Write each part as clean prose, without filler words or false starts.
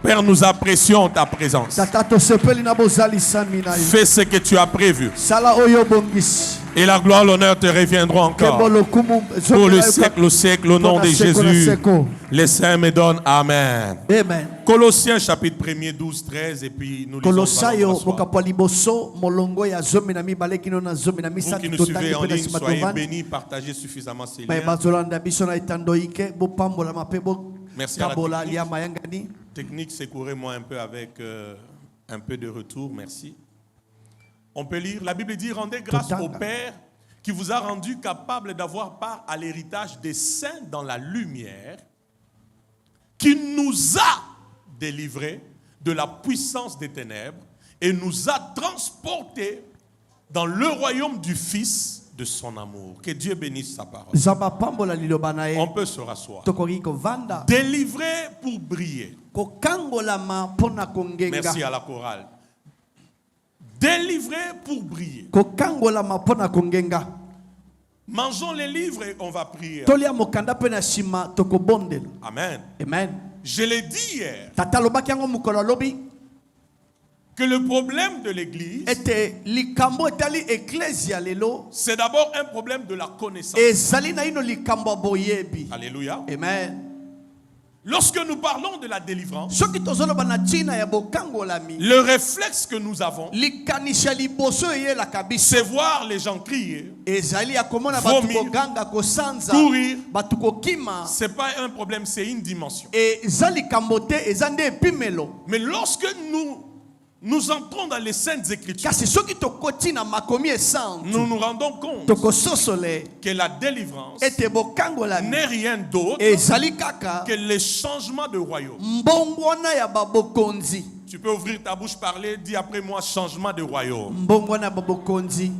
Père, nous apprécions ta présence. Fais ce que tu as prévu. Et la gloire, l'honneur te reviendront encore. Pour le siècle au siècle, au nom de Jésus. Les saints me donnent Amen. Amen. Colossiens chapitre 1er, 12, 13. Et puis nous lisons. Vous qui nous suivez en ligne, soyez bénis, partagez suffisamment ces liens. Merci à la technique, secourez-moi un peu avec un peu de retour, merci. On peut lire, la Bible dit, rendez grâce au Père qui vous a rendu capable d'avoir part à l'héritage des saints dans la lumière, qui nous a délivrés de la puissance des ténèbres et nous a transportés dans le royaume du Fils de son amour. Que Dieu bénisse sa parole. On peut se rasseoir. Délivré pour briller. Merci à la chorale. Délivré pour briller. Mangeons les livres et on va prier. Amen. Amen. Je l'ai dit hier que le problème de l'église, c'est d'abord un problème de la connaissance. Alléluia. Amen. Lorsque nous parlons de la délivrance, le réflexe que nous avons, c'est voir les gens crier, vomir, courir. C'est pas un problème, c'est une dimension. Mais lorsque nous entrons dans les Saintes Écritures, nous nous rendons compte que la délivrance n'est rien d'autre que le changement de royaume. Tu peux ouvrir ta bouche, parler, dis après moi changement de royaume.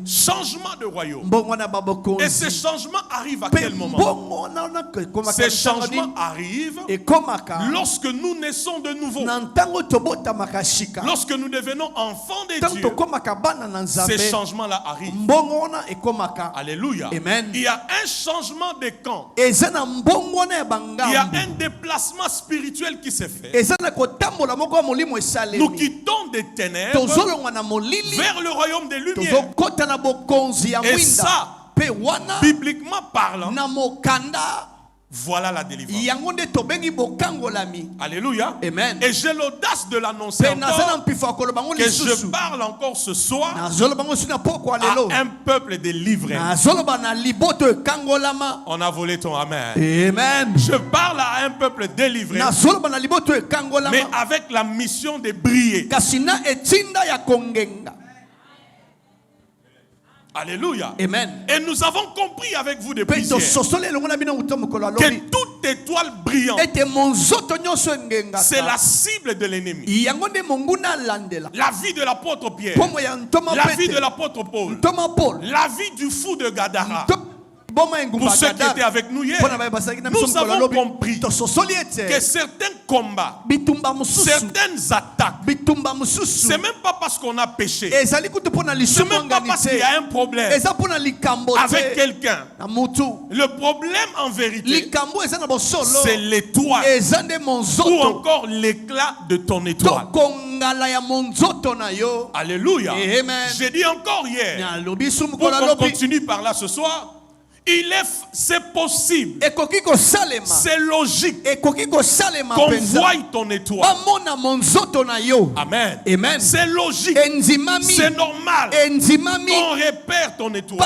Changement de royaume. Et ce changement arrive à quel moment? Ce changement arrive lorsque nous naissons de nouveau. Lorsque nous devenons enfants de Dieu, ces changements-là arrivent. Alléluia. Amen. Il y a un changement de camp. Il y a un déplacement spirituel qui s'est fait. Nous quittons des ténèbres vers le royaume des lumières. Et ça, bibliquement parlant, voilà la délivrance. Alléluia. Amen. Et j'ai l'audace de l'annoncer encore, que je parle encore ce soir à un peuple délivré. On a volé ton amen. Amen. Je parle à un peuple délivré, mais avec la mission de briller. Alléluia. Amen. Et nous avons compris avec vous depuis hier que toute étoile brillante, c'est la cible de l'ennemi. La vie de l'apôtre Pierre, la vie de l'apôtre Paul, la vie du fou de Gadara. Pour ceux qui étaient avec nous hier, nous avons compris que certains combats, certaines attaques, c'est même pas parce qu'on a péché, c'est même pas parce qu'il y a un problème avec quelqu'un. Le problème en vérité, c'est l'étoile ou encore l'éclat de ton étoile. Alléluia. J'ai dit encore hier, pour qu'on continue par là ce soir, c'est possible, c'est logique qu'on voie ton étoile. Amen. C'est logique, c'est normal qu'on repère ton étoile,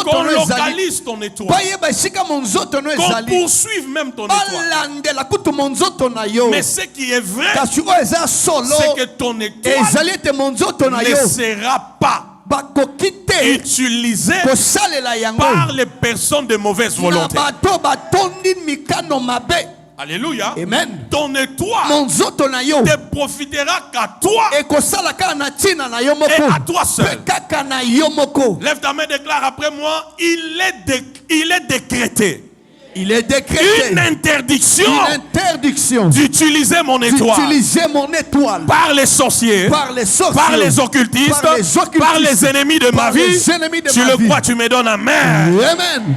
qu'on localise ton étoile, qu'on poursuive même ton étoile. Mais ce qui est vrai, c'est que ton étoile ne sera pas utilisé par les personnes de mauvaise volonté. Alléluia. Amen. Ton étoile ne profitera qu'à toi et à toi seul. Lève ta main, déclare après moi, il est décrété. Il est décrété une interdiction d'utiliser mon étoile, par les sorciers, par les occultistes, par les ennemis de ma vie. Tu le crois, tu me donnes amen. Amen.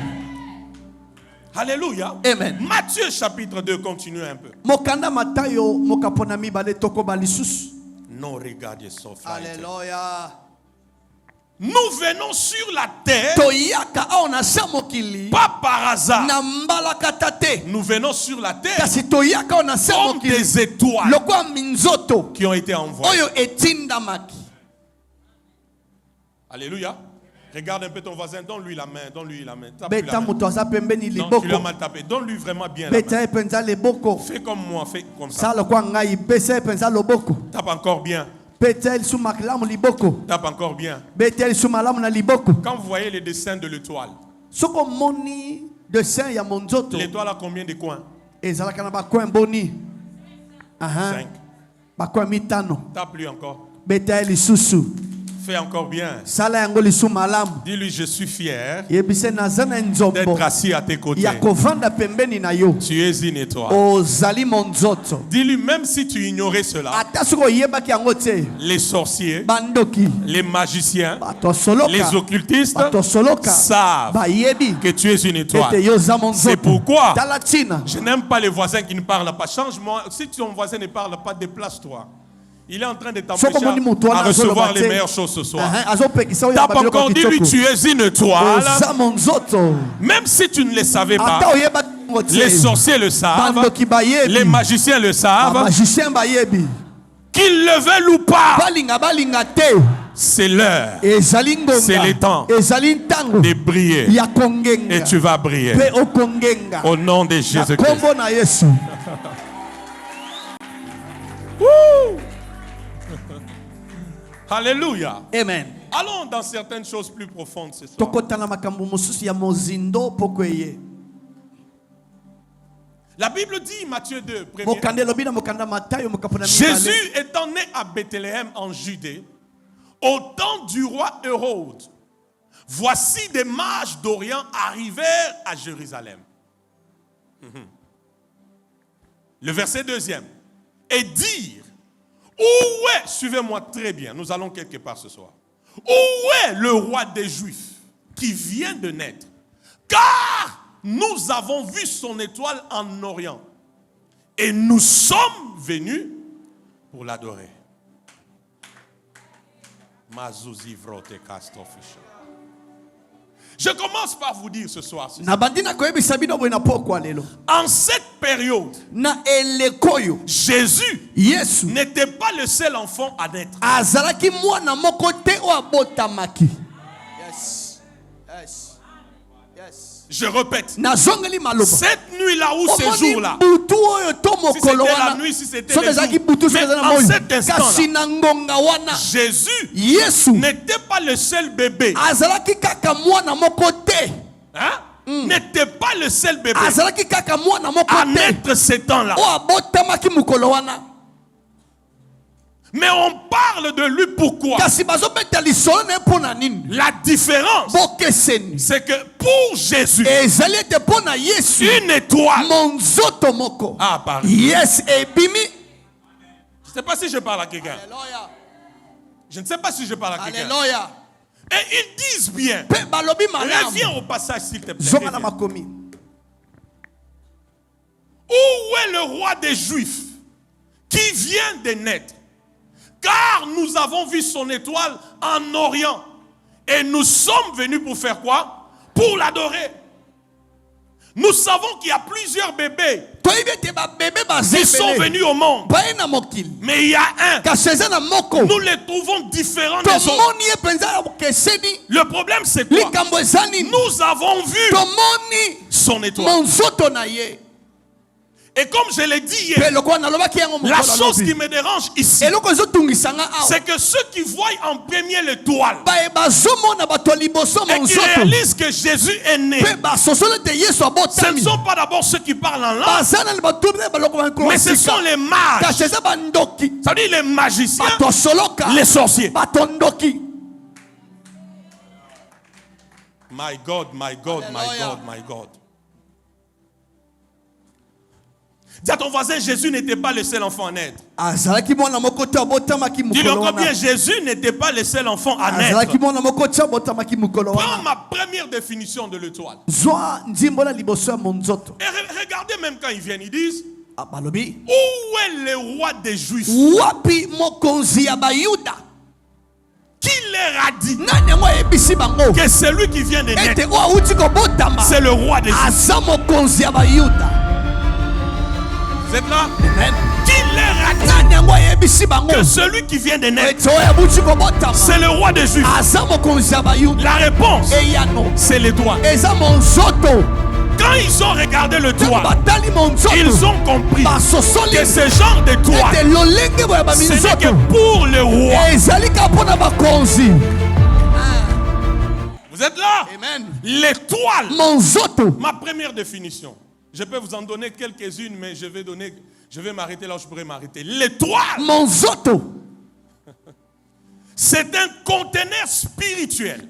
Alléluia. Amen. Matthieu chapitre 2, continue un peu. Mokanda Matayo mokaponami bale toko balisus. Non, regardez ça. Alléluia. Nous venons sur la terre pas par hasard. Nous venons sur la terre comme des étoiles qui ont été envoyées. Alléluia. Regarde un peu ton voisin, donne-lui la main, donne-lui la main. Tape-lui la main. Non, tu l'as mal tapé. Donne-lui vraiment bien la main. Fais comme moi, fais comme ça. Tape encore bien. Tape encore bien. Quand vous voyez les dessins de l'étoile, l'étoile a combien de coins? 5. Tape-lui encore. Fais encore bien. Dis-lui, je suis fier d'être assis à tes côtés. Tu es une étoile. Dis-lui, même si tu ignorais cela, les sorciers, les magiciens, les occultistes savent que tu es une étoile. C'est pourquoi je n'aime pas les voisins qui ne parlent pas. Change-moi. Si ton voisin ne parle pas, déplace-toi. Il est en train de t'empêcher à recevoir les meilleures choses ce soir. Tape encore, dis-lui, tu es une étoile. Même si tu ne le savais pas, les sorciers le savent, les magiciens le savent, qu'ils le veulent ou pas, c'est l'heure, c'est le temps de briller. Et tu vas briller. Au nom de Jésus-Christ. Alléluia. Amen. Allons dans certaines choses plus profondes ce soir. La Bible dit, Matthieu 2, Jésus étant né à Bethléem en Judée, au temps du roi Hérode, voici des mages d'Orient arrivèrent à Jérusalem. Le verset 2e. Et dire, où est, suivez-moi très bien, nous allons quelque part ce soir. Où est le roi des Juifs qui vient de naître? Car nous avons vu son étoile en Orient et nous sommes venus pour l'adorer. Je commence par vous dire ce soir. En cette période, Jésus n'était pas le seul enfant à naître. Je répète, cette nuit-là ou ce jour-là, si c'était la nuit, si c'était le jour, mais en cet instant-là, Jésus n'était pas le seul bébé. N'était pas le seul bébé à naître ce temps-là. Mais on parle de lui pourquoi? La différence, c'est que pour Jésus, une étoile. Ah, pardon. Je ne sais pas si je parle à quelqu'un. Je ne sais pas si je parle à quelqu'un. Et ils disent bien. Reviens au passage s'il te plaît. Où est le roi des Juifs qui vient de naître? Car nous avons vu son étoile en Orient. Et nous sommes venus pour faire quoi? Pour l'adorer. Nous savons qu'il y a plusieurs bébés qui sont venus au monde. Mais il y a un. Nous les trouvons différents des autres. Le problème c'est quoi? Nous avons vu son étoile. Et comme je l'ai dit hier, la chose qui me dérange ici, c'est que ceux qui voient en premier l'étoile et qui réalisent que Jésus est né, ce ne sont pas d'abord ceux qui parlent en langue, mais ce sont les mages. Ça veut dire les magiciens, les sorciers. My God, my God, my God, my God. Dis à ton voisin, Jésus n'était pas le seul enfant à naître. Dis-le encore bien, Jésus n'était pas le seul enfant à naître. Prends ma première définition de l'étoile. Et regardez même quand ils viennent, ils disent, où est le roi des Juifs? Qui leur a dit que celui qui vient de naître, c'est le roi des Juifs? Vous êtes là? Amen. Qui leur a dit que celui qui vient de naître, c'est le roi des Juifs? La réponse, c'est l'étoile. Quand ils ont regardé le toit, ils ont compris que ce genre de toit, ce n'est que pour le roi. Vous êtes là? L'étoile. Ma première définition. Je peux vous en donner quelques-unes, mais je vais m'arrêter là où je pourrais m'arrêter. L'étoile, c'est un conteneur spirituel.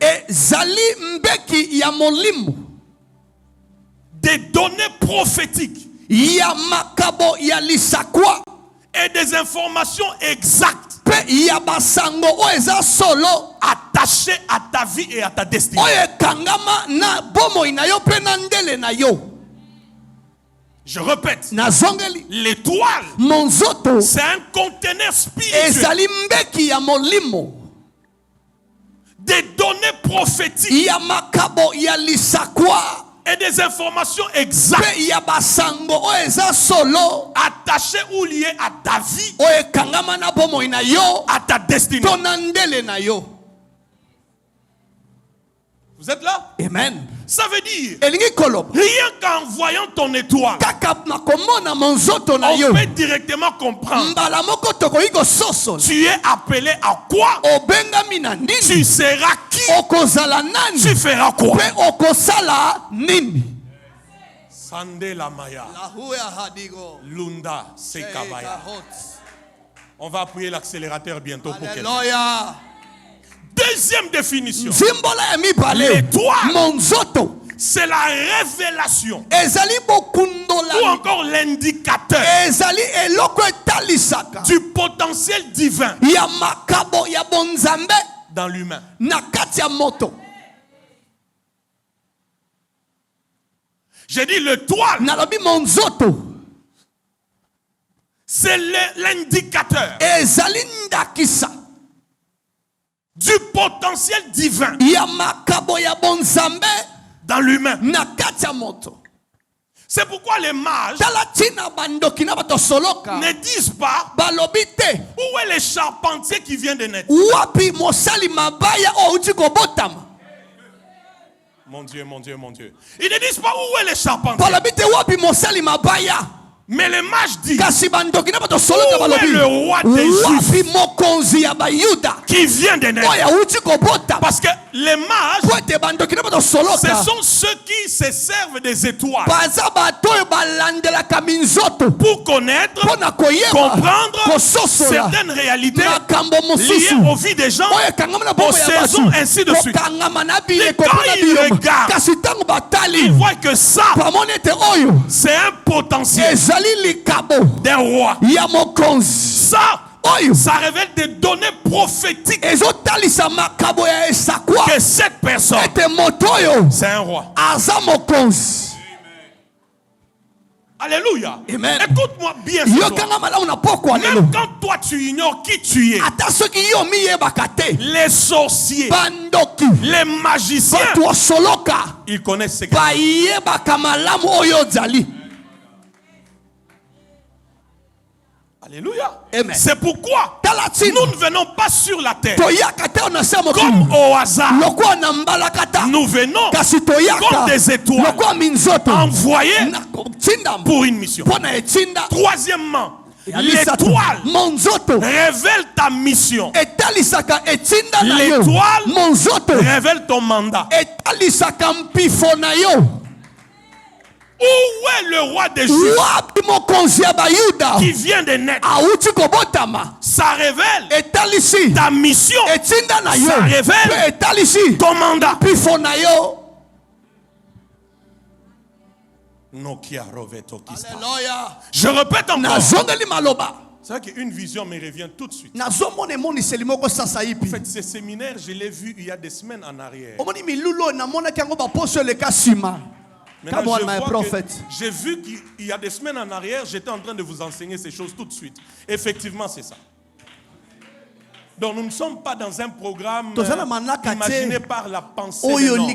Des données prophétiques. Et des informations exactes. Attachées à ta vie et à ta destinée. Je répète, l'étoile, c'est un conteneur spirituel. Des données prophétiques et des informations exactes attachées ou liées à ta vie, à ta destinée. Vous êtes là? Amen. Ça veut dire, rien qu'en voyant ton étoile, on peut directement comprendre. Tu es appelé à quoi? Tu seras qui? Tu feras quoi? Sande la Maya. Lunda Sekabaya. On va appuyer l'accélérateur bientôt pour quelqu'un. Deuxième définition. L'étoile, c'est la révélation ou encore l'indicateur du potentiel divin dans l'humain. J'ai dit l'étoile, c'est l'indicateur du potentiel divin dans l'humain. C'est pourquoi les mages ne disent pas où est le charpentier qui vient de naître. Mon Dieu, mon Dieu, mon Dieu. Ils ne disent pas où est le charpentier. Mais les mages disent, où est le roi des Juifs qui vient de naître? Parce que les mages, ce sont ceux qui se servent des étoiles pour connaître, comprendre certaines réalités liées aux vies des gens, aux saisons, ainsi de suite. Et quand ils regardent, ils voient que ça, c'est un potentiel d'un roi. Ça révèle des données prophétiques que cette personne, c'est un roi. Alléluia. Écoute-moi bien ce soir. Même quand toi tu ignores qui tu es, les sorciers, les magiciens, ils connaissent ce que Alléluia. C'est pourquoi nous ne venons pas sur la terre comme au hasard. Nous venons comme des étoiles envoyées pour une mission. Troisièmement, l'étoile révèle ta mission. L'étoile révèle ton mandat. Où est le roi des Juifs qui vient de naître? Ça révèle ta mission. Ça révèle ton mandat. Alléluia. Je répète encore. C'est vrai qu'une vision me revient tout de suite. En fait, ce séminaire, je l'ai vu il y a des semaines en arrière. Maintenant, j'ai vu qu'il y a des semaines en arrière, j'étais en train de vous enseigner ces choses tout de suite. Effectivement, c'est ça. Donc nous ne sommes pas dans un programme imaginé par la pensée de l'homme.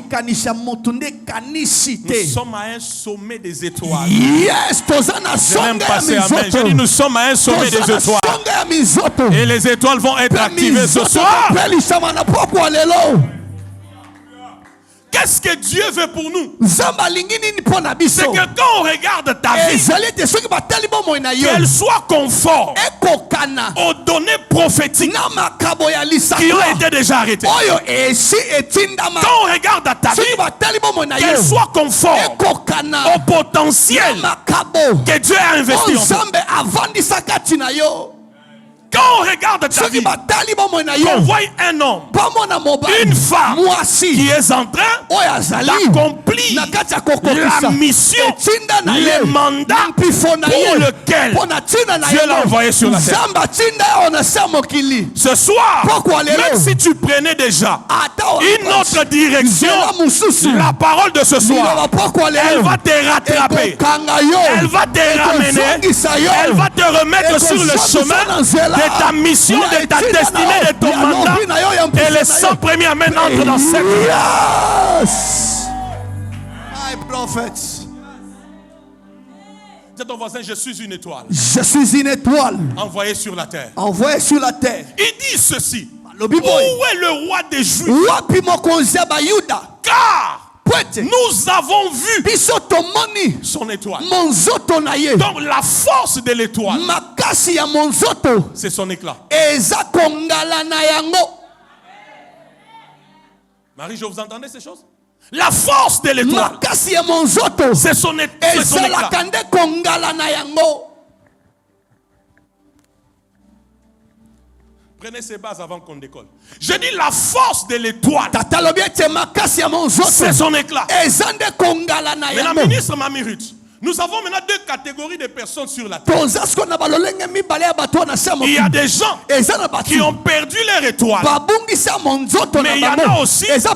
Nous sommes à un sommet des étoiles. Yes, je vais me passer amen. J'ai dit nous sommes à un sommet des étoiles. Et les étoiles vont être activées ce soir. Qu'est-ce que Dieu veut pour nous? C'est que quand on regarde ta vie, qu'elle soit conforme aux données prophétiques qui ont été déjà arrêtées. Quand on regarde ta vie, qu'elle soit conforme au potentiel que Dieu a investi en toi. Quand on regarde ta vie, qu'on voit un homme, une femme qui est en train d'accomplir la mission, le mandat pour lequel Dieu l'a envoyé sur la terre. Ce soir, même si tu prenais déjà une autre direction, la parole de ce soir, elle va te rattraper, elle va te ramener, elle va te remettre sur le chemin de ta mission, de ta destinée, de ton mandat. Et les 100 premiers amènent entrent dans cette vie. Yes! My prophet. Dis à ton voisin, je suis une étoile. Je suis une étoile. Envoyée sur la terre. Envoyée sur la terre. Il dit ceci. Où est le roi des Juifs? Car nous avons vu son étoile. Donc la force de l'étoile, c'est son éclat. Marie, je vous entendez ces choses? La force de l'étoile, c'est son éclat. Prenez ces bases avant qu'on décolle. Je dis la force de l'étoile, c'est son éclat. Maintenant, ministre Mamirut, nous avons maintenant deux catégories de personnes sur la terre. Il y a des gens qui ont perdu leur étoile. Mais il y en a aussi, ils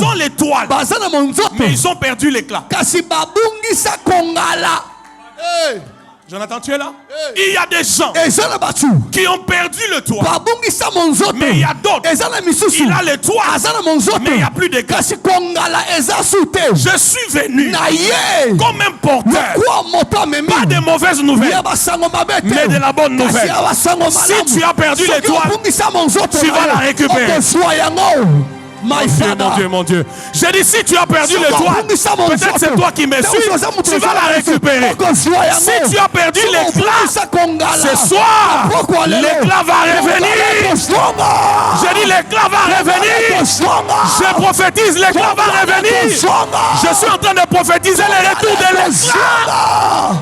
ont l'étoile, mais ils ont perdu l'éclat. Jonathan, tu es là? Il y a des gens qui ont perdu le toit. Mais il y a d'autres. Il a le toit, mais il n'y a plus de gaz. Je suis venu comme un porteur. Pas de mauvaises nouvelles, mais de la bonne nouvelle. Si tu as perdu l'étoile, tu vas la récupérer. Mon Dieu, mon Dieu. J'ai dit, si tu as perdu l'étoile, peut-être c'est toi qui me suis, tu vas la récupérer. Si tu as perdu l'éclat, ce soir, l'éclat va revenir. J'ai dit, l'éclat va revenir. Je prophétise, l'éclat va revenir. Je suis en train de prophétiser le retour de l'éclat.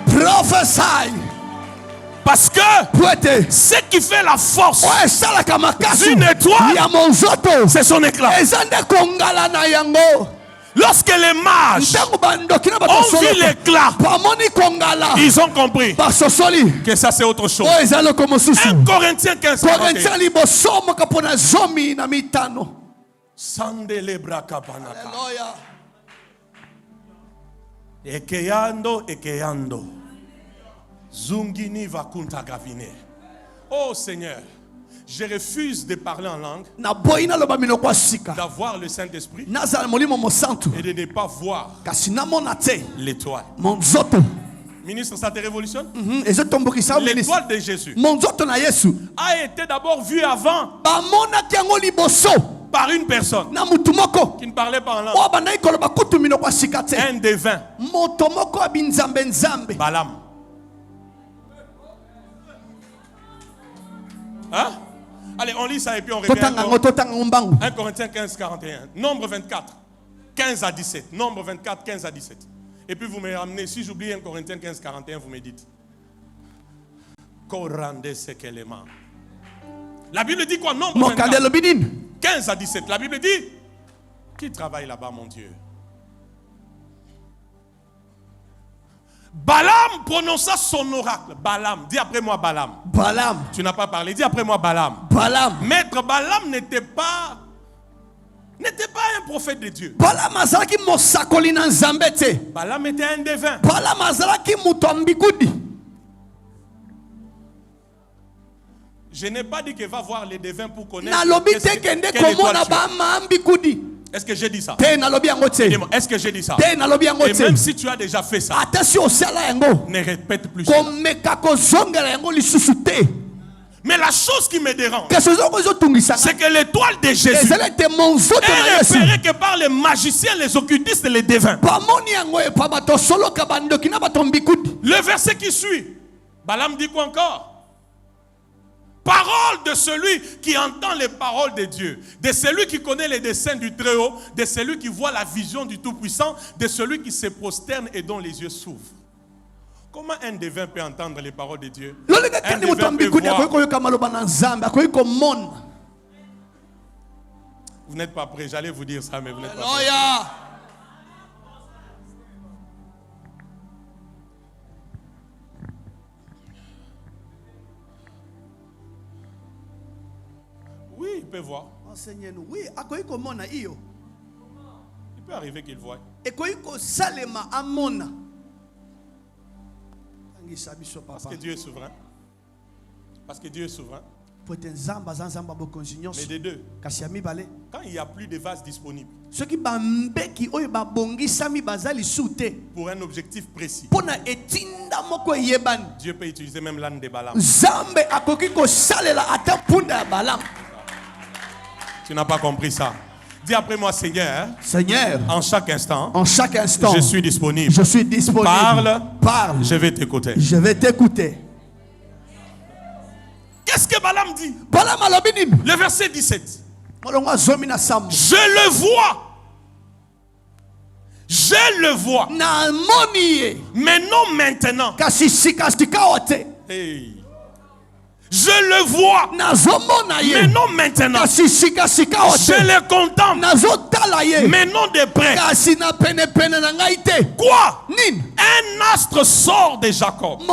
Prophesy. Parce que ce qui fait la force d'une étoile, c'est son éclat. Lorsque les mages ont vu l'éclat, ils ont compris que ça c'est autre chose. 1 Corinthiens 15, 41. Ekeyando. Zungini va kunta gavine. Oh Seigneur, je refuse de parler en langue, d'avoir le Saint-Esprit et de ne pas voir l'étoile. Ministre, ça te révolutionne? L'étoile de Jésus a été d'abord vue avant par une personne qui ne parlait pas en langue. Un devin, Balaam. Hein? Allez, on lit ça et puis on regarde. 1 Corinthiens 15, 41. Nombre 24, 15 à 17. Nombre 24, 15 à 17. Et puis vous me ramenez, si j'oublie 1 Corinthiens 15, 41, vous me dites. La Bible dit quoi? Nombre 24, 15 à 17. La Bible dit, qui travaille là-bas, mon Dieu? Balaam prononça son oracle. Balaam, dis après moi Balaam. Balaam. Tu n'as pas parlé, dis après moi Balaam. Balaam. Maître Balaam n'était pas un prophète de Dieu. Balaam azalaki mosakoli na Nzambe te. Balaam était un devin. Balaam azalaki mutu ambikudi. Je n'ai pas dit qu'il va voir les devins pour connaître. Est-ce que j'ai dit ça? Est-ce que j'ai dit ça? Et même si tu as déjà fait ça, ne répète plus ça. Mais la chose qui me dérange, c'est que l'étoile de Jésus, elle espérait que par les magiciens, les occultistes et les devins. Le verset qui suit, Balaam dit quoi encore? Parole de celui qui entend les paroles de Dieu, de celui qui connaît les desseins du Très-Haut, de celui qui voit la vision du Tout-Puissant, de celui qui se prosterne et dont les yeux s'ouvrent. Comment un devin peut entendre les paroles de Dieu? Un devin peut voir. Vous n'êtes pas prêts, j'allais vous dire ça, mais vous n'êtes pas prêts. Oui, il peut voir. Enseignez-nous. Oui, il peut arriver qu'il voie. Parce que Dieu est souverain. Parce que Dieu est souverain. Mais des deux, quand il n'y a plus de vases disponibles pour un objectif précis, Dieu peut utiliser même l'âne de Balaam. Tu n'as pas compris ça. Dis après moi, Seigneur. Seigneur. En chaque instant. Je suis disponible. Parle. Je vais t'écouter. Qu'est-ce que Balaam dit? Le verset 17. Je le vois. Mais non maintenant. Hey. Je le vois, mais non maintenant. Je le contemple, mais non de près. Quoi? Un astre sort de Jacob.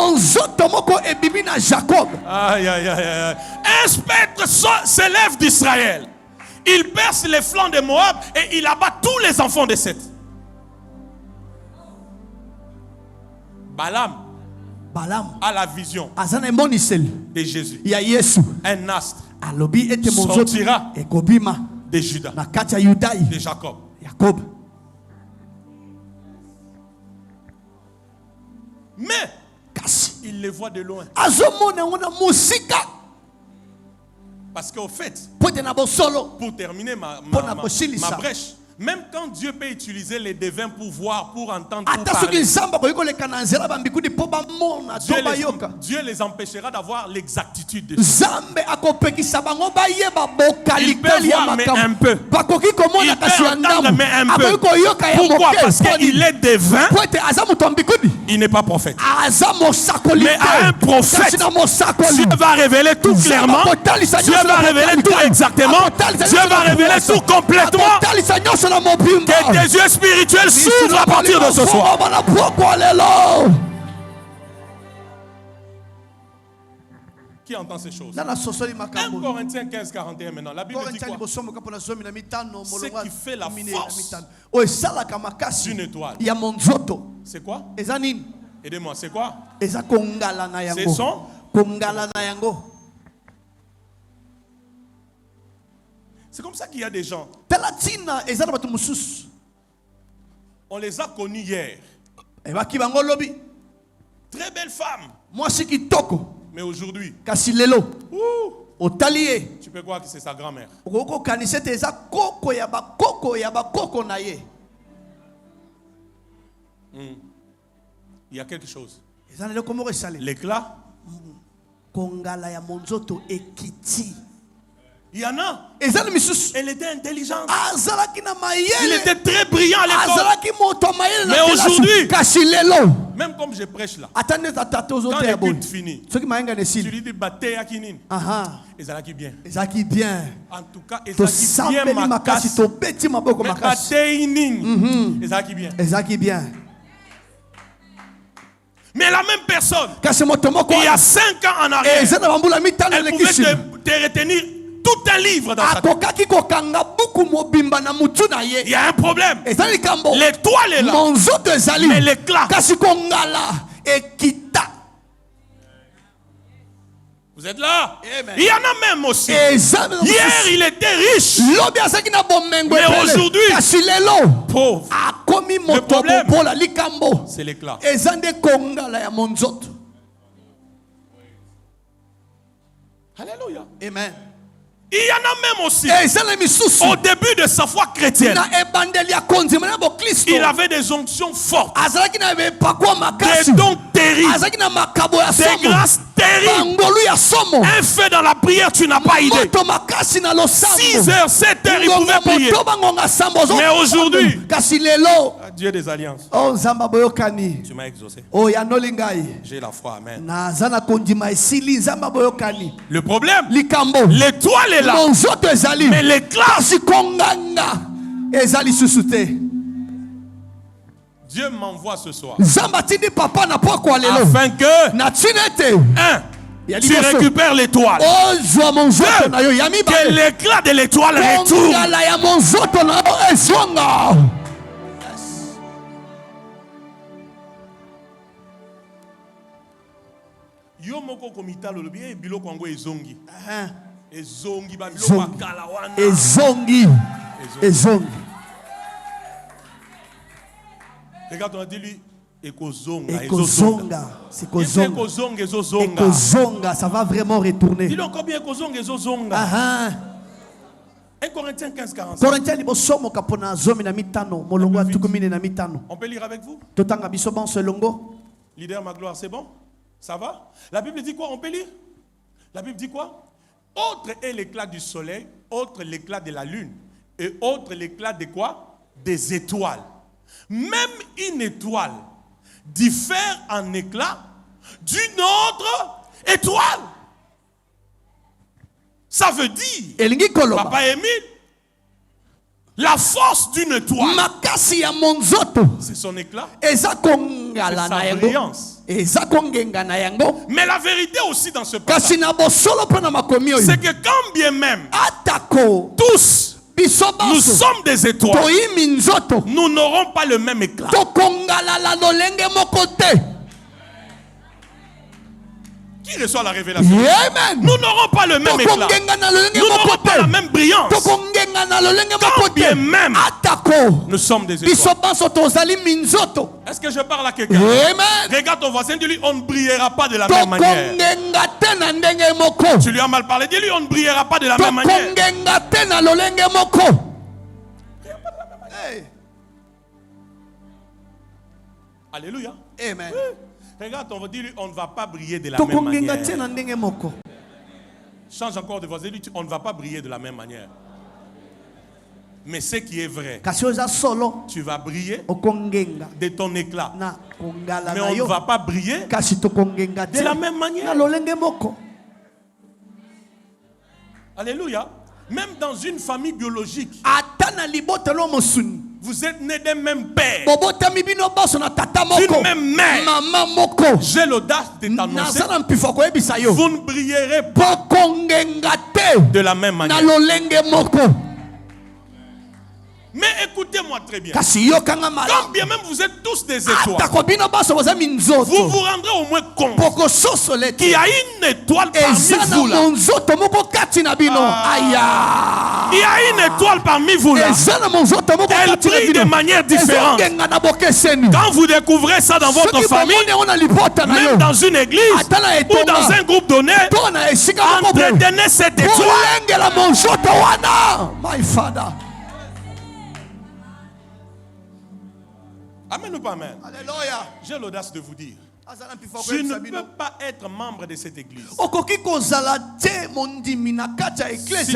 Aïe, aïe, aïe, aïe. Un spectre s'élève d'Israël. Il perce les flancs de Moab et il abat tous les enfants de Seth. Balaam a la vision de Jésus. Un astre sortira de Juda, de Jacob. Mais il les voit de loin. Parce qu'au fait, pour terminer ma brèche, même quand Dieu peut utiliser les devins pour voir, pour entendre, pour parler, Dieu les empêchera d'avoir l'exactitude de Dieu. Il peut voir mais un peu. Il peut entendre mais un peu. Pourquoi? Parce qu'il est devin. Il n'est pas prophète. Mais à un prophète, Dieu va révéler tout clairement. Dieu va révéler tout exactement. Dieu va révéler tout complètement. Que tes yeux spirituels s'ouvrent à partir de ce soir. Qui entend ces choses? 1 Corinthiens 15, 41 maintenant. La Bible dit quoi? Ce qui fait la force d'une étoile. C'est quoi? Aidez-moi, c'est quoi? C'est son. C'est comme ça qu'il y a des gens. On les a connus hier. Très belles femmes. Mais aujourd'hui, tu peux croire que c'est sa grand-mère. Il y a quelque chose. L'éclat. Il y en a. Elle était intelligente. Il était très brillant à l'école. Mais aujourd'hui, même comme je prêche là, quand le culte finit, tu lui dis bâté à Kinin. Ezalaki bien. En tout cas, Ezalaki bien ma casse. Mais bâté Inin. Ezalaki bien. Mais la même personne, il y a 5 ans en arrière, elle pouvait te retenir tout un livre dans sa tête. Il y a un problème. L'étoile est là, mais l'éclat. Vous êtes là? Amen. Il y en a même aussi. Hier, il était riche. Mais aujourd'hui, pauvre. Le problème, c'est l'éclat. Alléluia. Amen. Il y en a même aussi. Au début de sa foi chrétienne, il avait des onctions fortes, des dons terribles, des grâces terribles. Un fait dans la prière, tu n'as pas idée. 6 heures, 7 heures, il pouvait prier. Mais aujourd'hui, Dieu des alliances, tu m'as exaucé. J'ai la foi, amen. Le problème, l'étoile est là, mais l'éclat, Dieu m'envoie ce soir afin que tu récupères l'étoile. Que l'éclat de l'étoile retourne. Yo moko komita lo bien bilo kwango ezongi. Ezongi ba bilo makala wana. Ezongi. Regarde, on a dit lui ekozonga. C'est ekozonga, ça va vraiment retourner. Dis-le encore bien ekozonga ezozonga. 1 Corinthiens 15:45. On peut lire avec vous? Leader ma gloire, c'est bon? Ça va? La Bible dit quoi? On peut lire? La Bible dit quoi? Autre est l'éclat du soleil, autre l'éclat de la lune, et autre l'éclat de quoi? Des étoiles. Même une étoile diffère en éclat d'une autre étoile. Ça veut dire, Papa Émile, la force d'une étoile, c'est son éclat, c'est sa brillance. Mais la vérité aussi dans ce passage, c'est que quand bien même tous nous sommes des étoiles, nous n'aurons pas le même éclat. Qui reçoit la révélation? Amen. Nous n'aurons pas le même éclat. Nous n'aurons pas la même brillance. Quand bien même nous sommes des étoiles. Est-ce que je parle à quelqu'un? Regarde ton voisin, dis-lui, on ne brillera pas de la même manière. Tu lui as mal parlé, dis-lui, on ne brillera pas de la même manière. Alléluia. Amen. Regarde, on va dire, on ne va pas briller de la même manière. Change encore de voisin, on ne va pas briller de la même manière. Mais ce qui est vrai, tu vas briller de ton éclat. Mais on ne va pas briller de la même manière. Alléluia. Même dans une famille biologique, vous êtes nés d'un même père, d'une même mère. J'ai l'audace de t'annoncer, vous ne brillerez pas de la même manière. Mais écoutez-moi très bien. Quand bien même vous êtes tous des étoiles, vous vous rendrez au moins compte qu'il y a une étoile parmi vous là. Il y a une étoile parmi vous là. Elle brille de manière différente. Quand vous découvrez ça dans votre famille, même dans une église ou dans un groupe donné, entretenez cette étoile. My father. Amen ou pas amen? Alléluia. J'ai l'audace de vous dire, je ne peux pas être membre de cette église si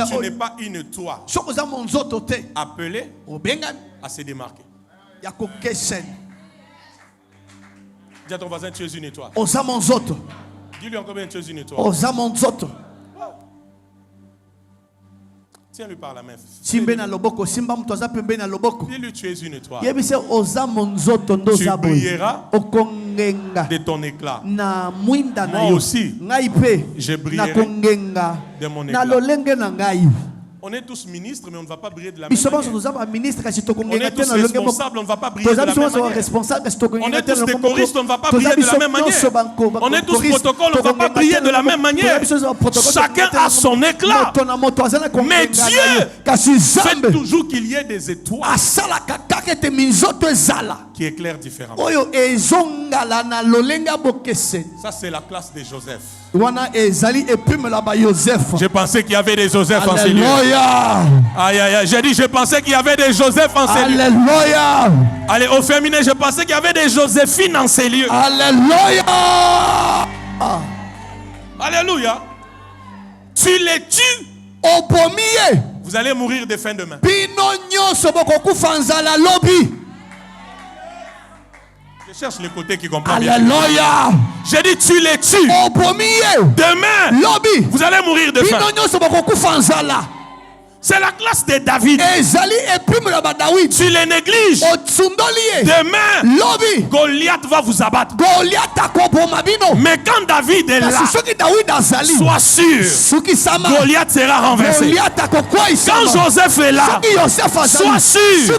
tu n'es pas une étoile appelée à se démarquer. Dis à ton voisin, tu es une étoile. Dis-lui encore bien, tu es une étoile. Tiens-le par la main. Dis-lui, tu es une étoile. Tu brilleras de ton éclat. Moi aussi, je brillerai de mon éclat. On est tous ministres, mais on ne va pas briller de la même manière. On est tous responsables, on ne va pas briller de la même manière. On est tous décoristes, on ne va pas briller de la même manière. On est tous protocoles, on ne va pas briller de la même manière. Chacun a son éclat. Mais Dieu fait toujours qu'il y ait des étoiles qui éclairent différemment. Ça, c'est la classe de Joseph. Je pensais qu'il y avait des Joseph en ces lieux. Aïe, aïe, aïe. J'ai dit, je pensais qu'il y avait des Joseph en ces lieux. Alléluia. Allez, au féminin, je pensais qu'il y avait des Joséphines en ces lieux. Alléluia. Alléluia. Tu les tues. Vous allez mourir de faim demain. Je cherche le côté qui comprend bien. Alléluia. J'ai dit, tu les tues. Demain, vous allez mourir de faim. C'est la classe de David. Tu les négliges. Demain, Goliath va vous abattre. Mais quand David est là, sois sûr, Goliath sera renversé. Quand Joseph est là, sois sûr,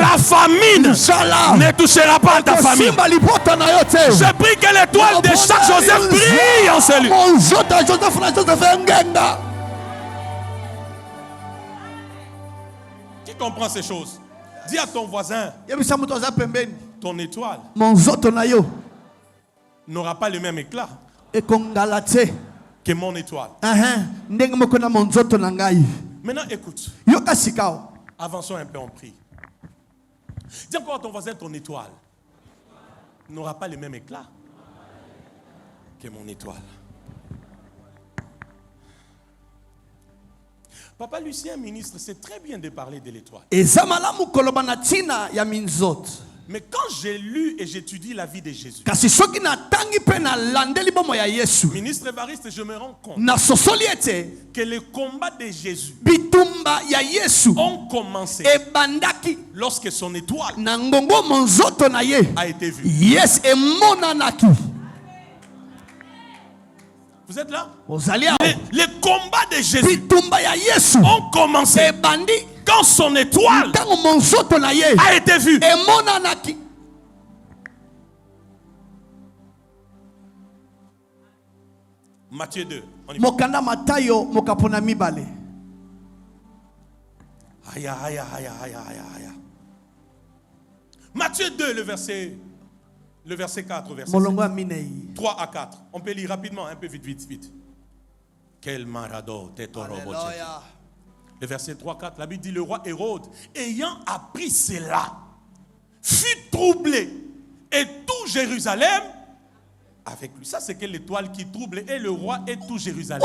la famine ne touchera pas à ta famille. Je prie que l'étoile de chaque Joseph brille en celui. Comprends ces choses. Dis à ton voisin, ton étoile n'aura pas le même éclat que mon étoile. Maintenant écoute, avançons un peu en prière. Dis encore à ton voisin, ton étoile n'aura pas le même éclat que mon étoile. Papa Lucien, ministre, c'est très bien de parler de l'étoile. Mais quand j'ai lu et j'étudie la vie de Jésus, ministre Évariste, je me rends compte que les combats de Jésus ont commencé lorsque son étoile a été vue. Vous êtes là? Les combats de Jésus ont commencé quand son étoile a été vue. Matthieu 2. On y va. Aïe, aïe, aïe, aïe, aïe, aïe. Matthieu 2, le verset 4, verset 7. 3 à 4. On peut lire rapidement, un peu vite. Quel marado, le verset 3, 4, la Bible dit, le roi Hérode, ayant appris cela, fut troublé, et tout Jérusalem avec lui. Ça, c'est que l'étoile qui trouble, et le roi et tout Jérusalem.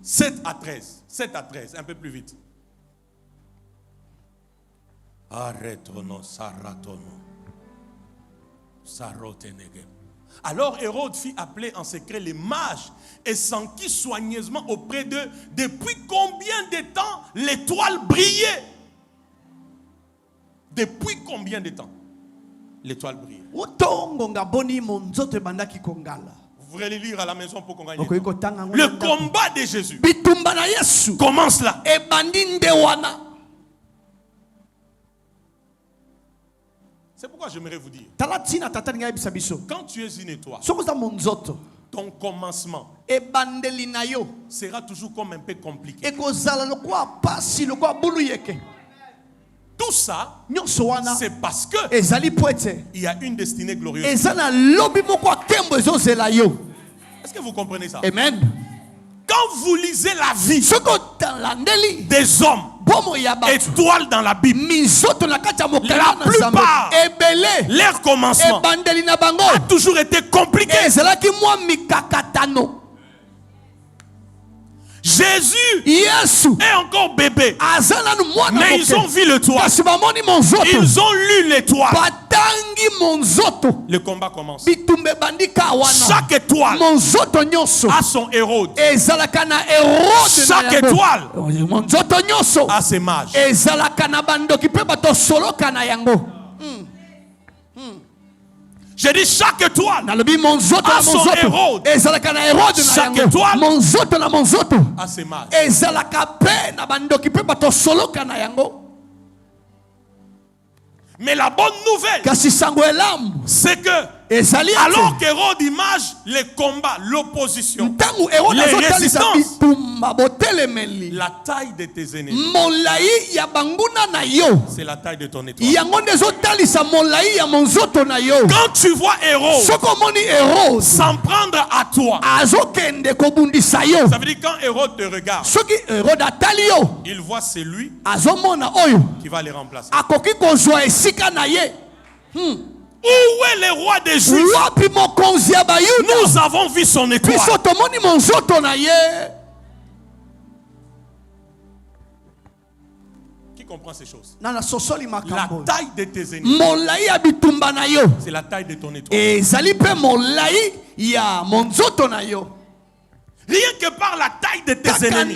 7 à 13, un peu plus vite. Arrêtons, saratono. Alors Hérode fit appeler en secret les mages et s'enquit soigneusement auprès d'eux depuis combien de temps l'étoile brillait. Depuis combien de temps l'étoile brillait. Vous voulez les lire à la maison pour qu'on gagne. Le combat de Jésus commence là. C'est pourquoi j'aimerais vous dire, quand tu es une étoile, ton commencement sera toujours comme un peu compliqué. Tout ça, c'est parce que il y a une destinée glorieuse. Est-ce que vous comprenez ça? Amen. Quand vous lisez la vie des hommes, étoiles dans la Bible, la plupart, leur commencement a toujours été compliqué. Jésus est encore bébé. Mais ils ont vu le toit. Ils ont lu l'étoile. Le combat commence. Chaque étoile a son héros. Chaque étoile a ses mages. J'ai dit chaque étoile a son héros. Chaque étoile a ses mages. Mais la bonne nouvelle, c'est que alors qu'Hérode image les combats, l'opposition, les résistances, la taille de tes ennemis, c'est la taille de ton étoile. Quand tu vois Hérode s'en prendre à toi, ça veut dire quand Hérode te regarde, il voit c'est lui qui va les remplacer. Où est le roi des Juifs? Nous avons vu son étoile. Qui comprend ces choses? La taille de tes ennemis, c'est la taille de ton étoile. Rien que par la taille de tes ennemis,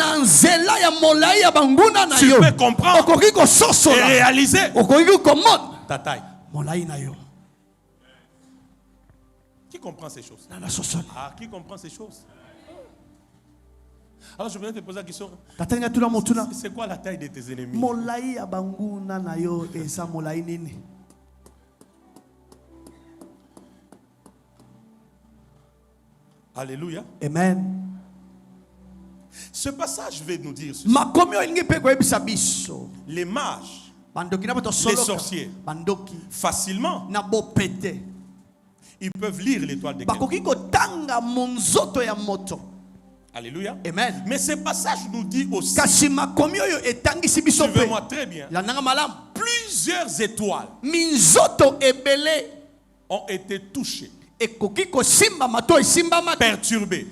tu peux comprendre et réaliser ta taille. Qui comprend ces choses? Ah, qui comprend ces choses? Alors je voudrais te poser la question. C'est quoi la taille de tes ennemis? Alléluia. Amen. Ce passage veut nous dire ceci. Les mages, les sorciers, facilement, ils peuvent lire l'étoile de quelqu'un. Alléluia. Amen. Mais ce passage nous dit aussi, suivez-moi très bien, plusieurs étoiles ont été touchées, perturbées,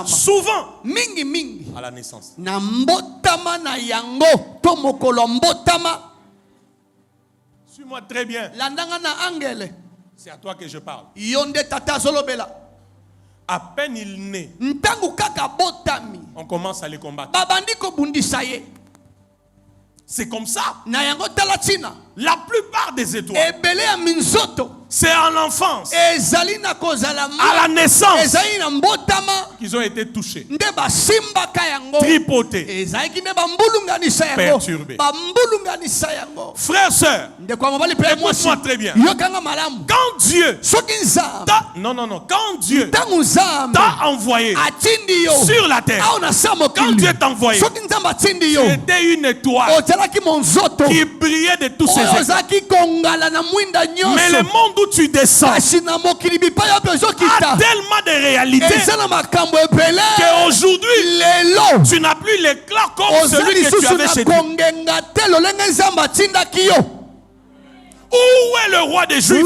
souvent à la naissance. Suis-moi très bien. C'est à toi que je parle. À peine il naît, on commence à les combattre. C'est comme ça. La plupart des étoiles, c'est en l'enfance, à la naissance, qu'ils ont été touchés, tripotés, perturbés. Frères, sœurs, écoute-moi très bien. Quand Dieu quand Dieu t'a envoyé sur la terre, quand Dieu t'a envoyé, c'était une étoile qui brillait de tous ses éclats. Mais le monde où tu descends a tellement de réalités qu'aujourd'hui tu n'as plus l'éclat comme celui que tu avais chez Dieu. Où est le roi des Juifs?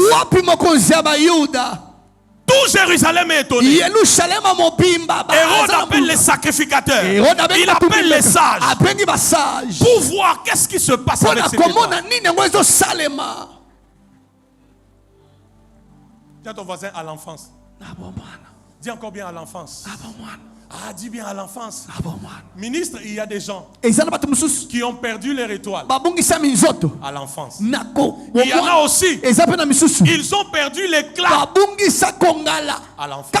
Tout Jérusalem est étonné. Hérode appelle les sacrificateurs. Il appelle les sages pour voir qu'est-ce qui se passe avec cette étoile. Dis à ton voisin à l'enfance. Dis encore bien à l'enfance. Ah, dis bien à l'enfance. Ministre, il y a des gens qui ont perdu leur étoile à l'enfance. Il y en a aussi, ils ont perdu l'éclat à l'enfance.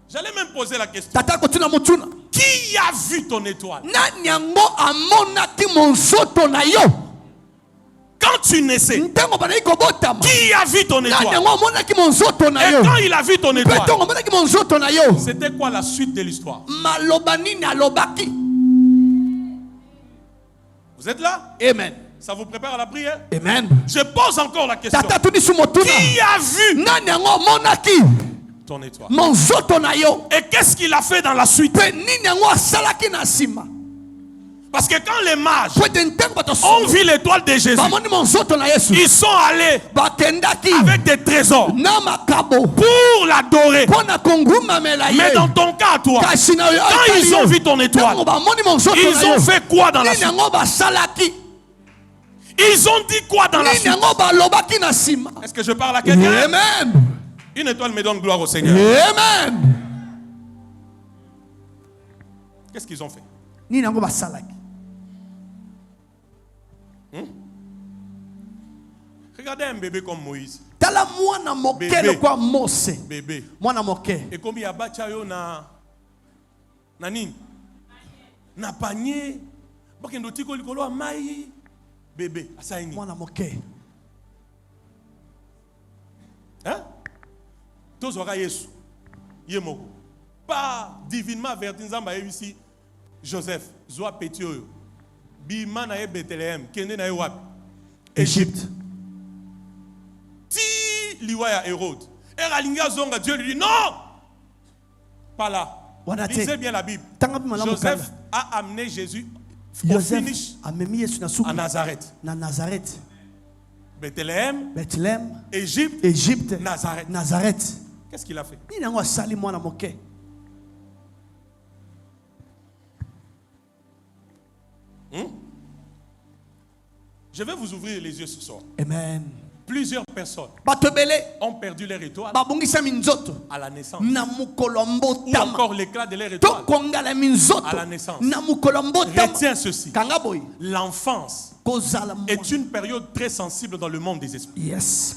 J'allais même poser la question. Qui a vu ton étoile? Quand tu naissais, qui a vu ton étoile? Et quand il a vu ton étoile, c'était quoi la suite de l'histoire? Vous êtes là? Amen. Ça vous prépare à la prière? Amen. Je pose encore la question. Qui a vu ton étoile? Et qu'est-ce qu'il a fait dans la suite? Parce que quand les mages ont vu l'étoile de Jésus, ils sont allés avec des trésors pour l'adorer. Mais dans ton cas, toi, quand ils ont vu ton étoile, ils ont fait quoi dans la suite? Ils ont dit quoi dans la suite? Est-ce que je parle à quelqu'un? Amen. Une étoile me donne gloire au Seigneur. Amen. Qu'est-ce qu'ils ont fait? Regardez un bébé comme Moïse. Bébé. Et comme il y a Bachayo na nini? Na panier. Bakendo tiko likolo mai. Bébé. Asaini. Hein? Tous aura Yesu. Yemoko. Pas divinement averti nzamba ici. Joseph, Zoa Pétio. Bima na Bethléem, Kende na Wap. Égypte. Ti liwaya Hérode. Eralinga zonga, Dieu lui dit non. Pas là. Lisez bien la Bible. Joseph a amené Jésus au finish à Nazareth. Bethléem, Égypte, Nazareth. Qu'est-ce qu'il a fait? Je vais vous ouvrir les yeux ce soir. Amen. Plusieurs personnes ont perdu leur étoile à la naissance. Ou encore l'éclat de leur étoile à la naissance. Retiens ceci. L'enfance est une période très sensible dans le monde des esprits. Yes.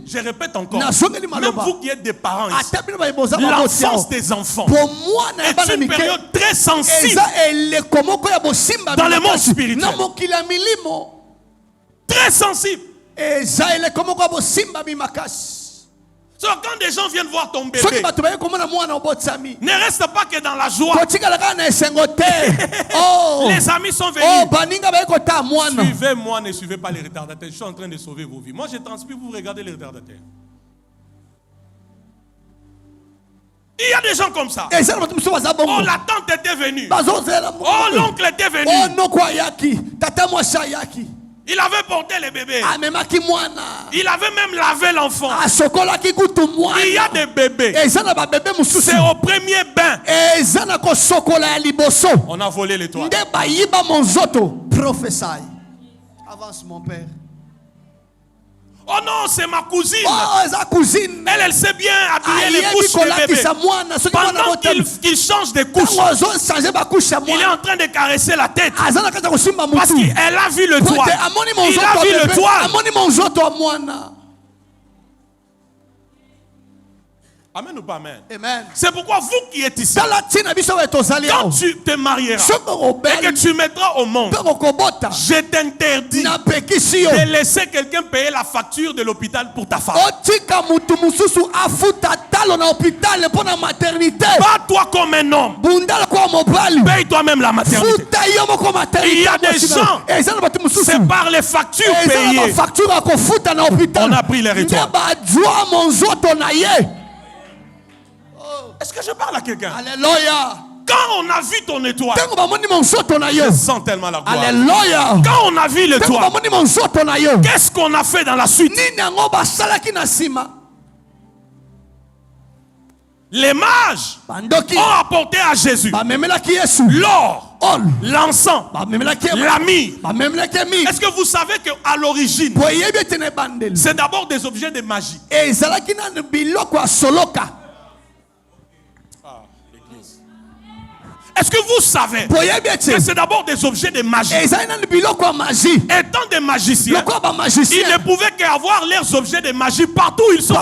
Je répète encore, même vous qui êtes des parents ici, l'enfance des enfants est une période très sensible dans le monde spirituel. Très sensible. Donc quand des gens viennent voir ton bébé, ne reste pas que dans la joie. Les amis sont venus. Suivez-moi, ne suivez pas les retardataires. Je suis en train de sauver vos vies. Moi je transpire, vous regardez les retardataires. Il y a des gens comme ça. Oh, la tante était venue. Oh, l'oncle était venu. Il avait porté le bébé. Il avait même lavé l'enfant. Il y a des bébés. C'est au premier bain. On a volé l'étoile. Prophétie. Avance mon père. Oh non, c'est ma cousine. Oh, cousine. Elle sait bien habiller les couches du bébé. Pendant qu'il change de couche, il est en train de caresser la tête. Parce qu'elle a vu le toit. Il a vu le toit. Amen ou pas amen? Amen. C'est pourquoi vous qui êtes ici, quand tu te marieras et que tu mettras au monde, je t'interdis de laisser quelqu'un payer la facture de l'hôpital pour ta femme. Bats-toi comme un homme. Paye toi-même la maternité. Il y a des gens, c'est par les factures payées. On a pris les étoiles. Est-ce que je parle à quelqu'un? Alléluia. Quand on a vu ton étoile, je sens tellement la gloire. Alléluia. Quand on a vu l'étoile, qu'est-ce qu'on a fait dans la suite? Les mages ont apporté à Jésus l'or, l'encens, la myrrhe. Est-ce que vous savez qu'à l'origine, c'est d'abord des objets de magie? Est-ce que vous savez que c'est d'abord des objets de magie? Étant des magiciens, ils ne pouvaient qu'avoir leurs objets de magie partout où ils sont.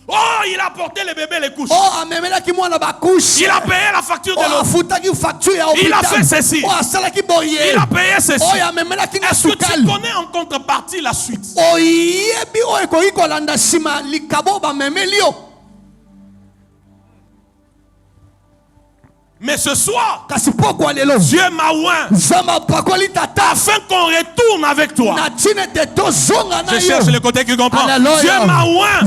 Oh, il a porté le bébé les couches. Il a payé la facture de l'eau. Il a fait ceci. Il a payé ceci. Est-ce que tu connais en contrepartie la suite? Mais ce soir, Dieu m'a oint afin qu'on retourne avec toi. Je cherche le côté qui comprend. Dieu m'a oint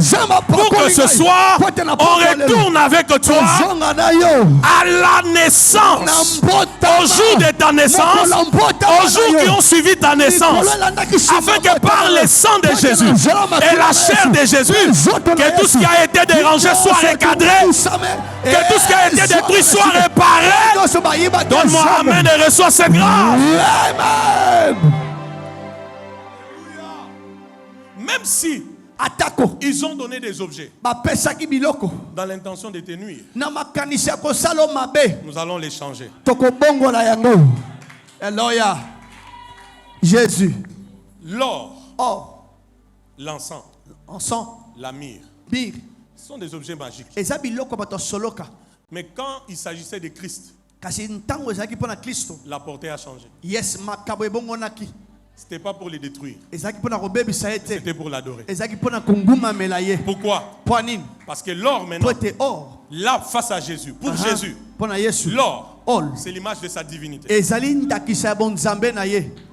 pour que ce soir, on retourne avec toi à la naissance, au jour de ta naissance, aux jours qui ont suivi ta naissance, afin que par le sang de Jésus et la chair de Jésus, que tout ce qui a été dérangé soit recadré, que tout ce qui a été détruit soit réparé. Donne-moi amen et reçois cette grâce. Même si ils ont donné des objets dans l'intention de te nuire, nous allons les changer. Jésus. L'or, l'encens, la myrrhe, ce sont des objets magiques. Mais quand il s'agissait de Christ, la portée a changé. C'était pas pour les détruire. C'était pour l'adorer. Pourquoi? Parce que l'or maintenant, là face à Jésus, pour Jésus, l'or, c'est l'image de sa divinité.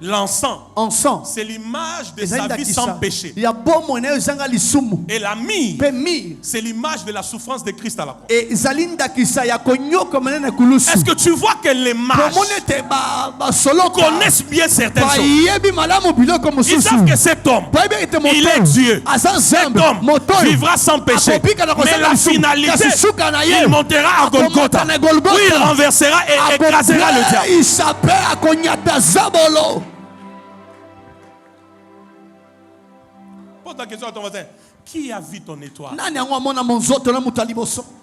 L'encens, c'est l'image de sa vie sans péché. Et la myrrhe, c'est l'image de la souffrance de Christ à la croix. Est-ce que tu vois que les mages connaissent bien certaines choses? Ils savent que cet homme, il est Dieu. Cet homme vivra sans péché. Mais la finalité, il montera à Golgotha, où il renversera et écrasera le diable. Pose la question à ton voisin. Qui a vu ton étoile?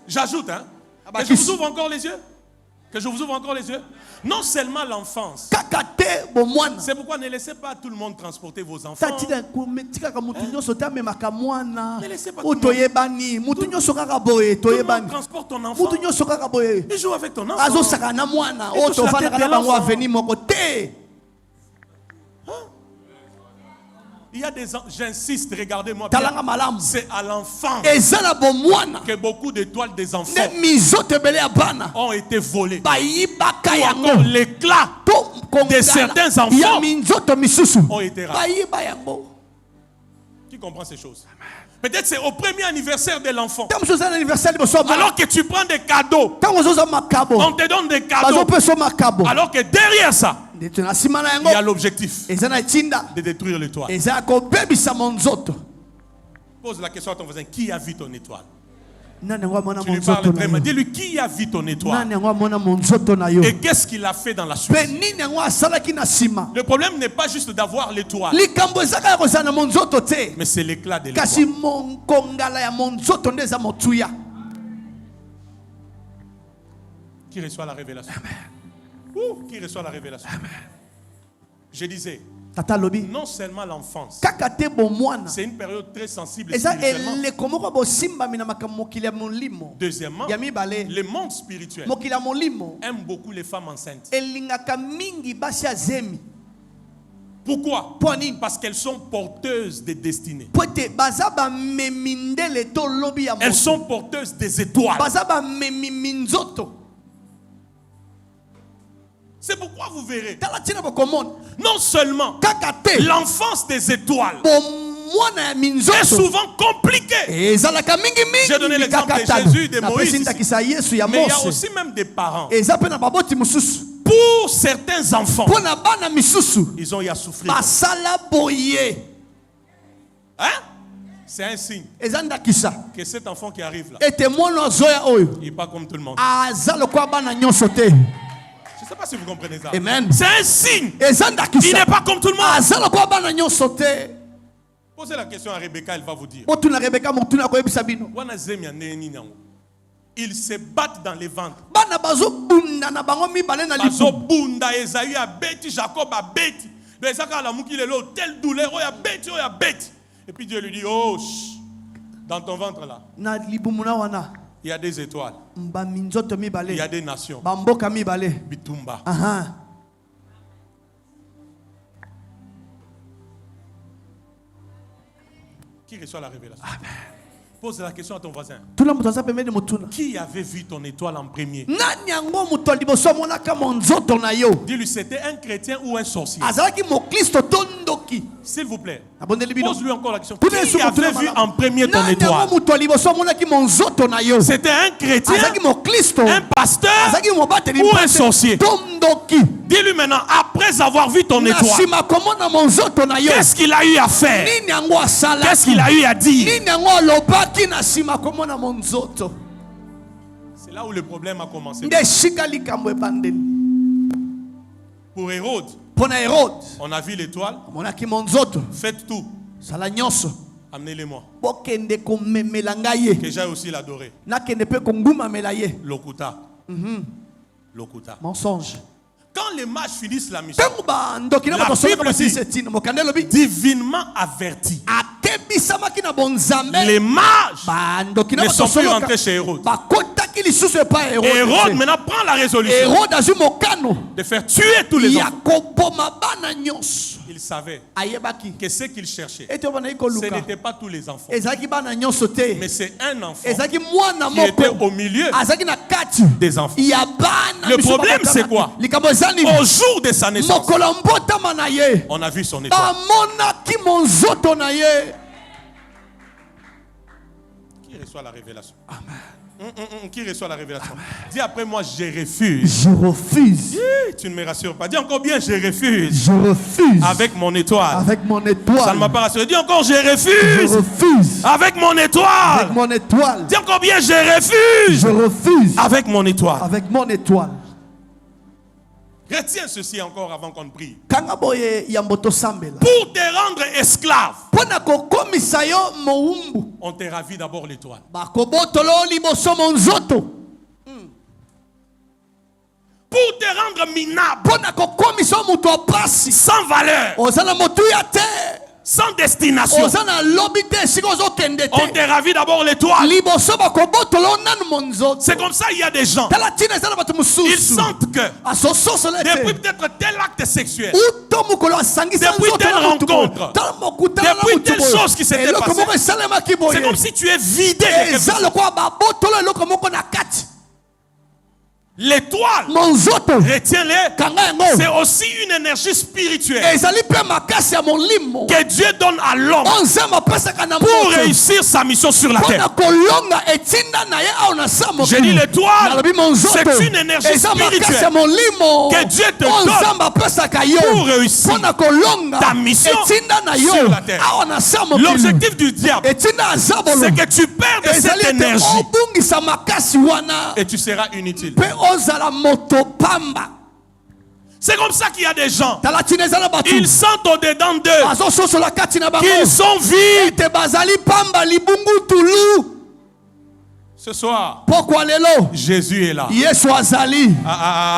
J'ajoute, que je vous ouvre encore les yeux. Que je vous ouvre encore les yeux. Non seulement l'enfance. C'est pourquoi ne laissez pas tout le monde transporter vos enfants. Ne laissez pas tout le monde transporte ton enfant. Il joue avec ton enfant. Il y a des enfants, j'insiste, regardez-moi bien. C'est à l'enfance que beaucoup d'étoiles des enfants ont été volées. Ou encore l'éclat de certains enfants ont été ratés. Qui comprend ces choses? Peut-être c'est au premier anniversaire de l'enfant. Alors que tu prends des cadeaux, on te donne des cadeaux. Alors que derrière ça, il y a l'objectif de détruire l'étoile. Pose la question à ton voisin. Qui a vu ton étoile? Tu lui parles vraiment. Dis-lui qui a vu ton étoile. Et qu'est-ce qu'il a fait dans la suite? Le problème n'est pas juste d'avoir l'étoile, mais c'est l'éclat de l'étoile. Qui reçoit la révélation? Qui reçoit la révélation? Je disais, non seulement l'enfance, c'est une période très sensible spirituellement. Deuxièmement, le monde spirituel aime beaucoup les femmes enceintes. Pourquoi? Parce qu'elles sont porteuses de destinée. Elles sont porteuses des étoiles. C'est pourquoi vous verrez, non seulement l'enfance des étoiles est souvent compliquée. J'ai donné l'exemple de Jésus, de Moïse, mais il y a aussi même des parents. Pour certains enfants, ils ont eu à souffrir. C'est un signe que cet enfant qui arrive là, il n'est pas comme tout le monde. Je ne sais pas si vous comprenez ça. Amen. C'est un signe. Il n'est pas comme tout le monde. Posez la question à Rebecca, elle va vous dire. Ils se battent dans les ventres. Jacob a bêti. Et puis Dieu lui dit, oh, dans ton ventre là, il y a des étoiles. Il y a des nations. Bitumba. Qui reçoit la révélation? Pose la question à ton voisin. Qui avait vu ton étoile en premier? Dis-lui, c'était un chrétien ou un sorcier? S'il vous plaît. Pose-lui encore la question. Qui avait vu en premier ton étoile? C'était un chrétien, un pasteur ou un sorcier? Dis-lui maintenant, après avoir vu ton étoile, qu'est-ce qu'il a eu à faire? Qu'est-ce qu'il a eu à dire? C'est là où le problème a commencé. Pour Hérode, on a vu l'étoile. Faites tout. Amenez-les-moi. Que j'aille aussi l'adorer. Lokuta. Lokuta. Mensonge. Quand les mages finissent la mission, la Bible dit, divinement averti, les mages ne sont plus rentrés chez Hérode. Hérode maintenant prend la résolution de faire tuer tous les enfants. Il savait que ce qu'il cherchait, ce n'était pas tous les enfants, mais c'est un enfant qui était au milieu des enfants. Le problème c'est quoi? Au jour de sa naissance, on a vu son étoile. Qui reçoit la révélation? Amen. Qui reçoit la révélation? Amen. Dis après moi, je refuse. Je refuse. Tu ne me rassures pas. Dis encore bien, je refuse. Je refuse. Avec mon étoile. Avec mon étoile. Ça ne m'a pas rassuré. Dis encore, je refuse. Je refuse. Avec mon étoile. Avec mon étoile. Dis encore bien, je refuse. Je refuse. Avec mon étoile. Avec mon étoile. Retiens ceci encore avant qu'on prie. Pour te rendre esclave, on te ravit d'abord l'étoile. Pour te rendre minable, sans valeur, sans destination, on te ravit d'abord l'étoile. C'est comme ça il y a des gens, ils sentent que depuis peut-être tel acte sexuel, depuis telle rencontre, depuis telle chose qui s'était passée, c'est comme si tu es vidé de quelque chose. L'étoile, retiens-les, c'est aussi une énergie spirituelle que Dieu donne à l'homme pour réussir sa mission sur la terre. J'ai dit l'étoile, c'est une énergie spirituelle que Dieu te donne pour réussir ta mission sur la terre. L'objectif du diable, c'est que tu perdes cette énergie et tu seras inutile. C'est comme ça qu'il y a des gens, ils sentent au-dedans d'eux qu'ils sont vides. Ce soir, Jésus est là.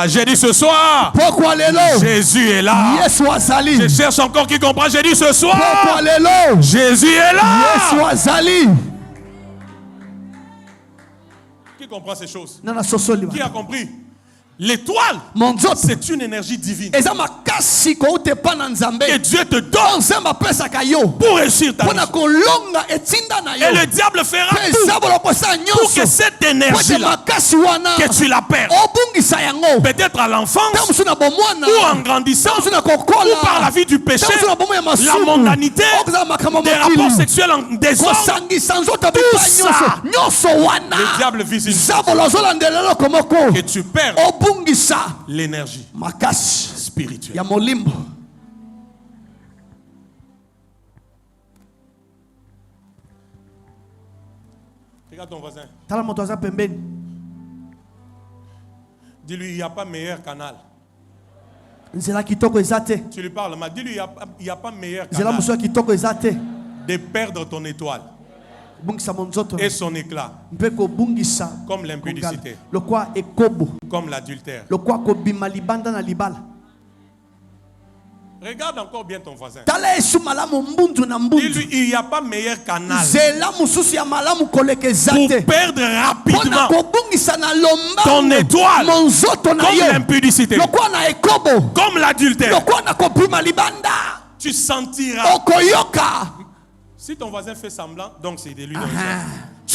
J'ai dit ce soir, Jésus est là. Je cherche encore qui comprend. J'ai dit ce soir, Jésus est là. Qui comprend ces choses? Qui a compris? L'étoile, c'est une énergie divine. Et Dieu te donne pour réussir ta mission. Et le diable fera tout pour que cette énergie-là, que tu la perds. Peut-être à l'enfance, ou en grandissant, ou par la vie du péché, la mondanité, des rapports sexuels en désordre. Tout ça, le diable vise que tu perds l'énergie spirituelle. Regarde ton voisin. Dis-lui, il n'y a pas meilleur canal. Tu lui parles, mais dis-lui, il n'y a pas meilleur canal de perdre ton étoile et son éclat, comme l'impudicité, comme l'adultère. Regarde encore bien ton voisin. Dis-lui, il n'y a pas meilleur canal pour perdre rapidement ton étoile, comme l'impudicité, comme l'adultère. Tu sentiras. Si ton voisin fait semblant, donc c'est de lui.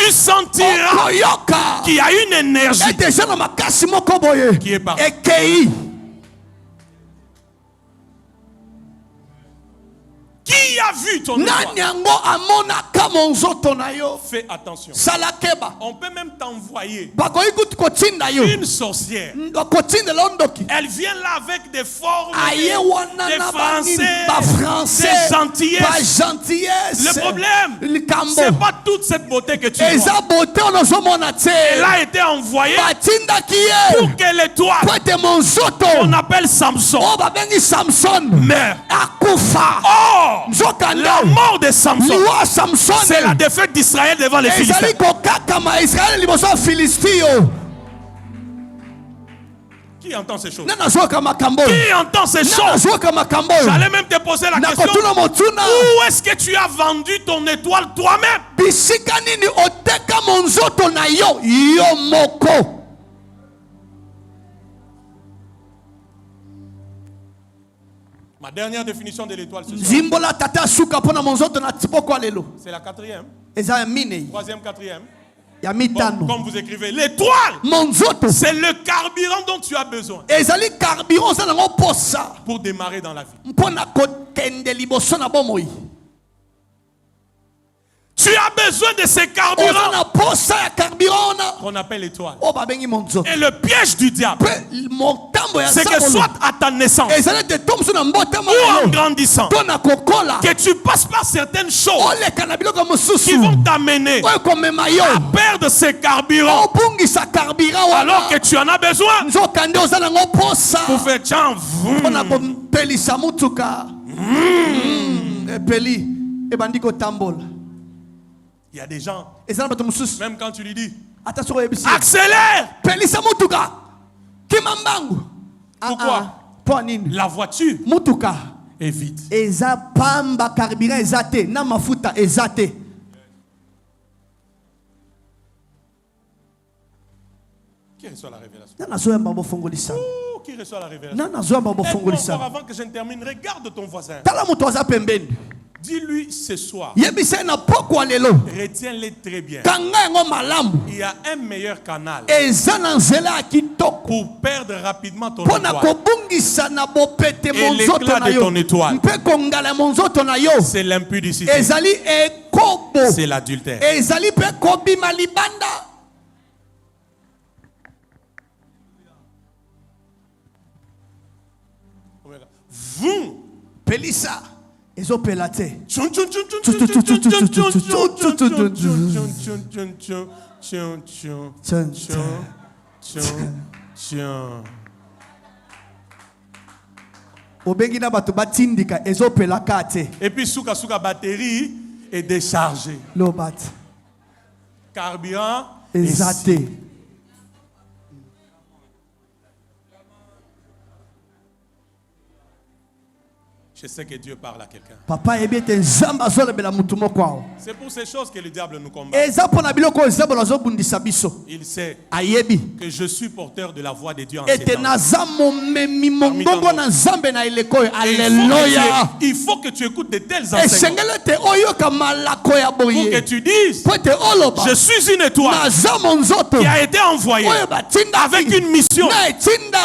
tu sentiras qu'il y a une énergie qui est partout. Qui a vu ton étoile? Fais attention. On peut même t'envoyer une sorcière. Elle vient là avec des formes, des gentillesses. Le problème, c'est pas toute cette beauté que tu vois. Elle a été envoyée pour que l'étoile qu'on appelle Samson meure. Oh! La mort de Samson, c'est la défaite d'Israël devant les Philistins. Qui entend ces choses? Qui entend ces choses? J'allais même te poser la question. Où est-ce que tu as vendu ton étoile toi-même? Ma dernière définition de l'étoile, c'est la quatrième. Troisième, quatrième. Bon, comme vous écrivez, l'étoile, c'est le carburant dont tu as besoin pour démarrer dans la vie. Tu as besoin de ces carburants qu'on appelle l'étoile. Et le piège du diable, c'est que soit à ta naissance ou en grandissant, que tu passes par certaines choses qui vont t'amener à perdre ces carburants alors que tu en as besoin pour faire tiens. Il y a des gens, même quand tu lui dis accélère, pourquoi? La voiture est vide. Qui reçoit la révélation? Qui reçoit la révélation? Encore avant que je ne termine, regarde ton voisin. Dis-lui ce soir, retiens-les très bien. Il y a un meilleur canal pour perdre rapidement ton étoile. Et l'éclat de ton étoile, c'est l'impudicité, c'est l'adultère. Vous, Pelissa. Et puis souka batterie est déchargée. Carburant est. Je sais que Dieu parle à quelqu'un. C'est pour ces choses que le diable nous combat. Il sait que je suis porteur de la voix de Dieu en ces temps. Il faut que tu écoutes de tels enseignements pour que tu dises je suis une étoile qui a été envoyée avec une mission.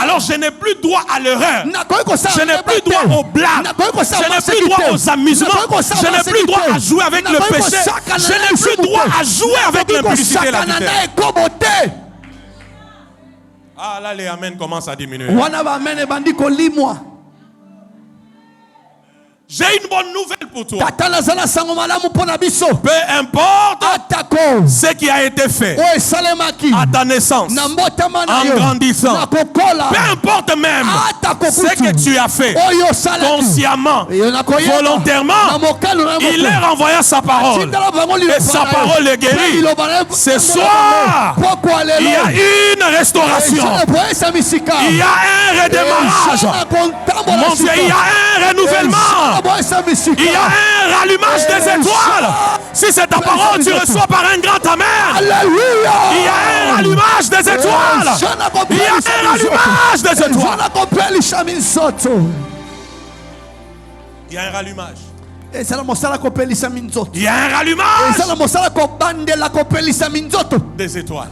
Alors je n'ai plus droit à l'erreur. Je n'ai plus droit au blague. Je n'ai plus droit aux amusements. Je n'ai plus droit à jouer avec le péché. Je n'ai plus droit à jouer avec l'impudicité et l'adultère. Ah là, les amens commencent à diminuer. J'ai une bonne nouvelle pour toi. Peu importe ce qui a été fait à ta naissance, en grandissant, peu importe même ce que tu as fait consciemment, volontairement, il leur envoya sa parole et sa parole les guérit. Ce soir, il y a une restauration, il y a un redémarrage, mon Dieu, il y a un renouvellement. Il y a un rallumage des étoiles. Si c'est ta parole, tu reçois par un grand amen. Alléluia. Il y a un rallumage des étoiles. Il y a un rallumage des étoiles. Il y a un rallumage. Il y a un rallumage des étoiles.